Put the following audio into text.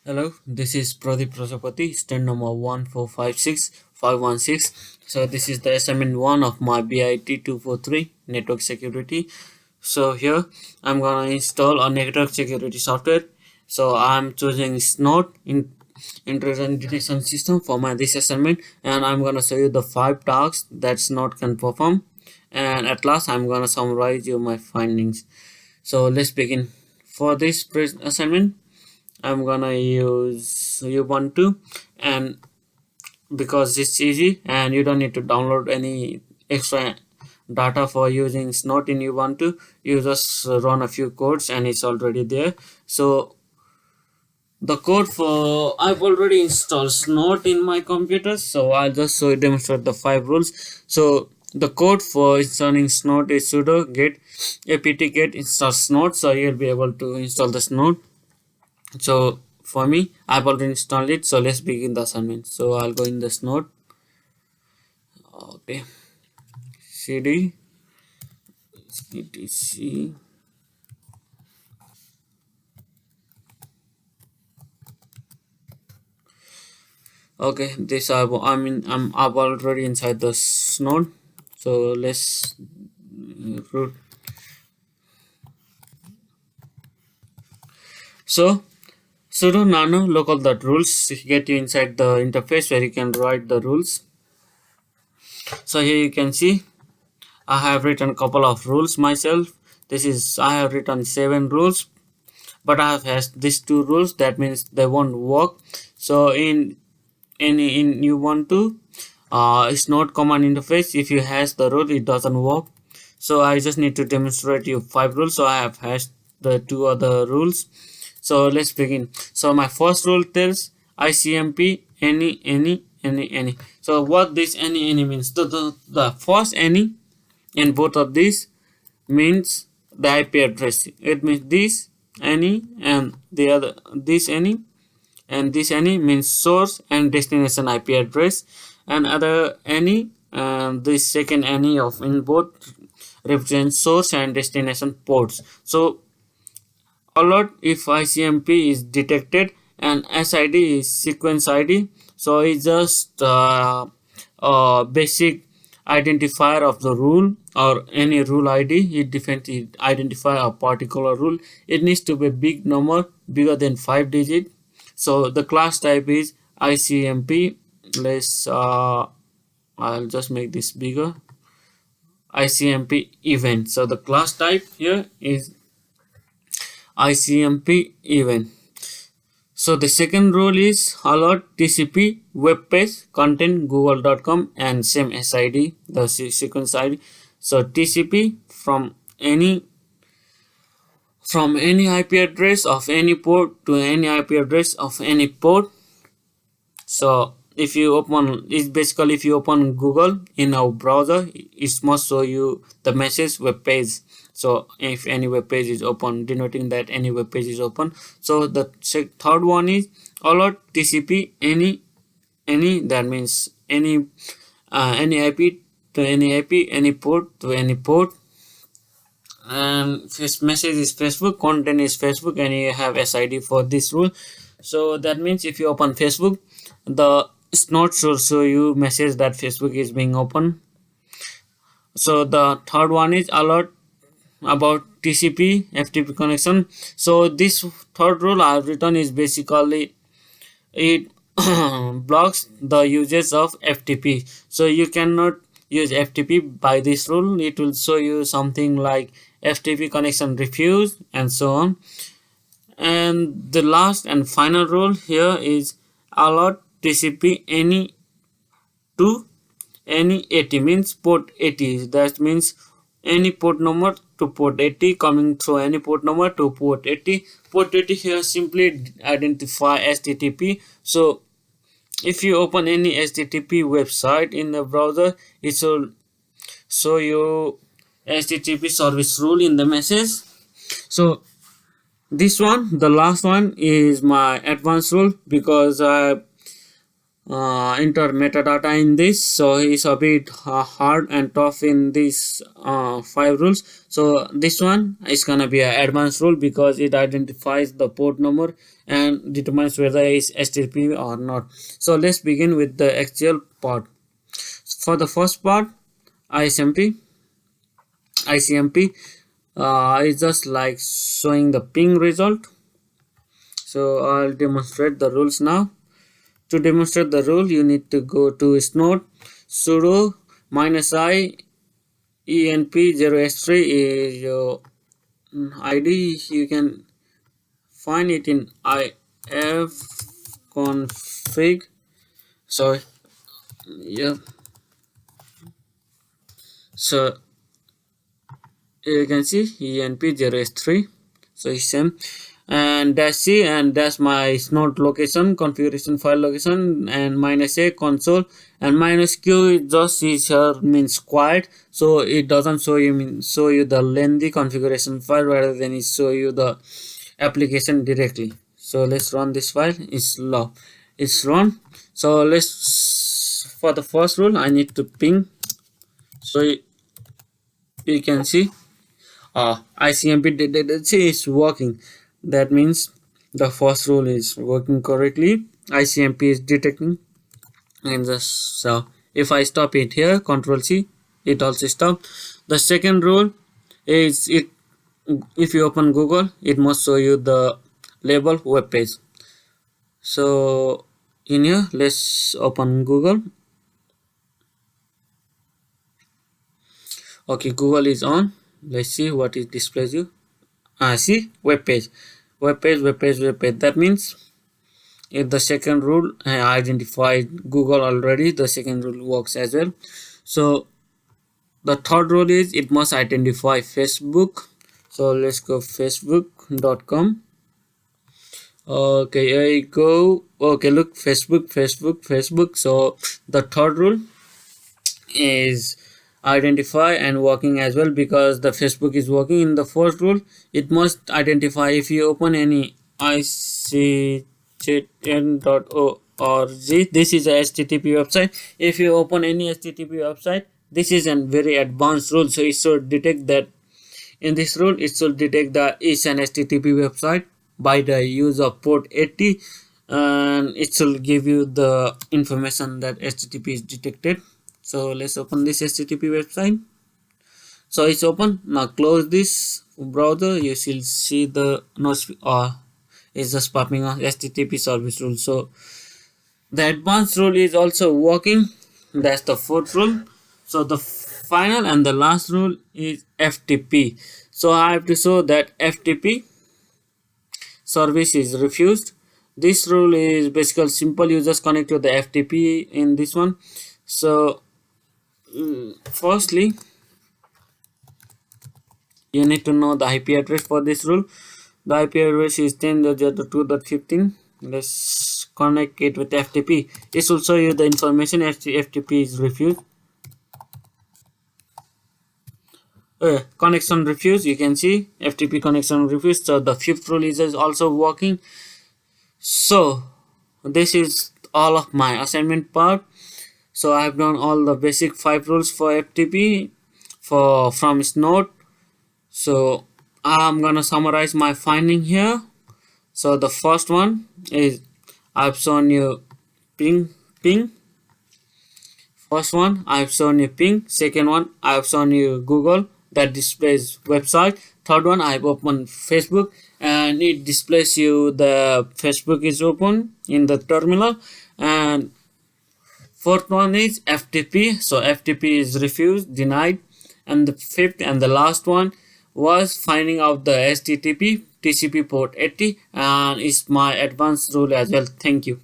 Hello, this is Pradip Prajapati, stand number 1456516. So this is the assignment 1 of my BIT 243 network security. So here I'm gonna install a network security software. So I'm choosing Snort in intrusion detection system for my this assignment, and I'm gonna show you the 5 tasks that Snort can perform. And at last I'm gonna summarize you my findings. So let's begin. For this assignment I'm gonna use Ubuntu, and because it's easy and you don't need to download any extra data for using Snort in Ubuntu, you just run a few codes and it's already there. So the code for I've already installed Snort in my computer, so I'll just demonstrate the 5 rules. So the code for installing Snort is sudo get apt get install Snort, so you'll be able to install the Snort. So for me, I've already installed it, so let's begin the assignment. So I'll go in this node. Okay, cd etc. Okay, this I'm already inside this node. So let's root. So sudo nano local.rules get you inside the interface where you can write the rules. So here you can see I have written a couple of rules myself. I have written 7 rules, but I have has these 2 rules. That means they won't work. So in you want to it's not command interface. If you hash the rule, it doesn't work. So I just need to demonstrate you 5 rules. So I have hashed the 2 other rules. So let's begin. So my first rule tells ICMP any. So what this any means? The first any in both of these means the IP address. It means this any and the other this any, and this any means source and destination IP address, and other any this second any of in both represents source and destination ports. So alert if ICMP is detected, and SID is sequence ID. So it's just a basic identifier of the rule or any rule ID. It defines identify a particular rule. It needs to be a big number, bigger than 5 digit. So the class type is ICMP. Let's I'll just make this bigger. ICMP event. So the class type here is ICMP event. So the second rule is alert TCP web page content google.com and same SID, the sequence ID. So TCP from any IP address of any port to any IP address of any port. So if you open it's basically if you open Google in our browser, it must show you the message web page. So if any web page is open, denoting that any web page is open. So the third one is alert TCP any, that means any IP to any IP, any port to any port. And this message is Facebook, content is Facebook, and you have SID for this rule. So that means if you open Facebook, the Snort should show you message that Facebook is being open. So the third one is alert about TCP FTP connection. So this third rule I have written is basically it blocks the usage of FTP. So you cannot use FTP by this rule. It will show you something like FTP connection refused and so on. And the last and final rule here is alert TCP any to any 80, means port 80. That means any port number to port 80, coming through any port number to port 80. Port 80 here simply identify HTTP. So if you open any HTTP website in the browser, it will show you HTTP service rule in the message. So this one, the last one, is my advanced rule, because I enter metadata in this, so it's a bit hard and tough in these 5 rules. So this one is gonna be an advanced rule because it identifies the port number and determines whether it's HTTP or not. So let's begin with the actual part. For the first part, ICMP is just like showing the ping result. So I'll demonstrate the rules now. To demonstrate the rule, you need to go to snode sudo -i enp0s3 is your ID. You can find it in ifconfig. So yeah, so you can see enp0s3. So it's same, and dash c, and that's my snode location, configuration file location, and -a console, and -q just is here means quiet, so it doesn't show you the lengthy configuration file, rather than it show you the application directly. So let's run this file. It's run. So let's, for the first rule, I need to ping. So you can see ICMP dependency is working. That means the first rule is working correctly. ICMP is detecting, and just so if I stop it here, Control C, it also stopped. The second rule is, if you open Google, it must show you the label web page. So in here, let's open Google. Okay, Google is on. Let's see what it displays you. See, web page. That means if the second rule identified Google already, the second rule works as well. So the third rule is, it must identify Facebook. So let's go facebook.com. Okay, I go. Okay, look, Facebook. So the third rule is identify and working as well, because the Facebook is working. In the first rule, it must identify. If you open any ictn.org, this is a HTTP website. If you open any HTTP website, this is a very advanced rule, so it should detect that. In this rule, it should detect that is an HTTP website by the use of port 80, and it should give you the information that HTTP is detected. So let's open this HTTP website. So it's open. Now close this browser. You should see the it's just popping on HTTP service rule. So the advanced rule is also working. That's the fourth rule. So the final and the last rule is FTP. So I have to show that FTP service is refused. This rule is basically simple. You just connect to the FTP in this one. So firstly, you need to know the IP address for this rule. The IP address is 10.0.2.15. Let's connect it with FTP. This will show you the information FTP is refused. Connection refused. You can see FTP connection refused. So the fifth rule is also working. So this is all of my assignment part. So I have done all the basic 5 rules for FTP from Snode. So I'm gonna summarize my finding here. So the first one is, I've shown you ping. First one, I've shown you ping. Second one, I've shown you Google that displays website. Third one, I've opened Facebook and it displays you the Facebook is open in the terminal. And fourth one is FTP. So FTP is refused, denied. And the fifth and the last one was finding out the HTTP TCP port 80, and it's my advanced rule as well. Thank you.